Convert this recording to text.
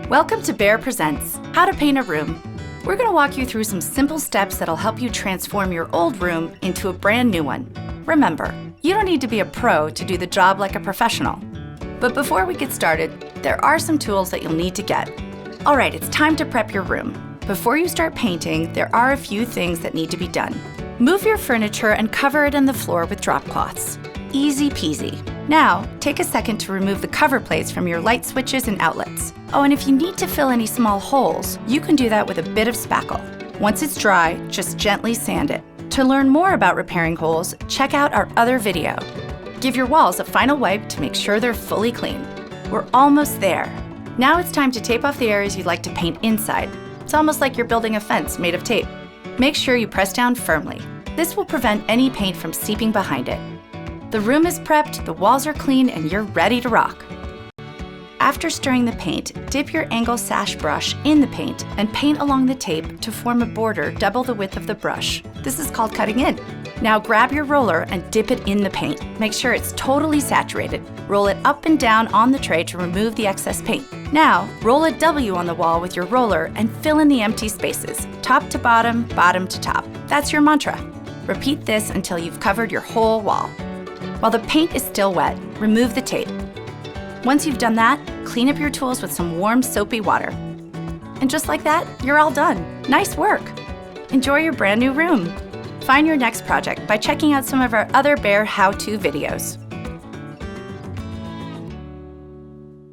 Welcome to BEHR Presents How to Paint a Room. We're going to walk you through some simple steps that'll help you transform your old room into a brand new one. Remember, you don't need to be a pro to do the job like a professional. But before we get started, there are some tools that you'll need to get. All right, it's time to prep your room. Before you start painting, there are a few things that need to be done. Move your furniture and cover it in the floor with drop cloths. Easy peasy. Now, take a second to remove the cover plates from your light switches and outlets. Oh, and if you need to fill any small holes, you can do that with a bit of spackle. Once it's dry, just gently sand it. To learn more about repairing holes, check out our other video. Give your walls a final wipe to make sure they're fully clean. We're almost there. Now it's time to tape off the areas you'd like to paint inside. It's almost like you're building a fence made of tape. Make sure you press down firmly. This will prevent any paint from seeping behind it. The room is prepped, the walls are clean, and you're ready to rock. After stirring the paint, dip your angle sash brush in the paint and paint along the tape to form a border double the width of the brush. This is called cutting in. Now grab your roller and dip it in the paint. Make sure it's totally saturated. Roll it up and down on the tray to remove the excess paint. Now, roll a W on the wall with your roller and fill in the empty spaces, top to bottom, bottom to top. That's your mantra. Repeat this until you've covered your whole wall. While the paint is still wet, remove the tape. Once you've done that, clean up your tools with some warm, soapy water. And just like that, you're all done. Nice work! Enjoy your brand new room. Find your next project by checking out some of our other BEHR how-to videos.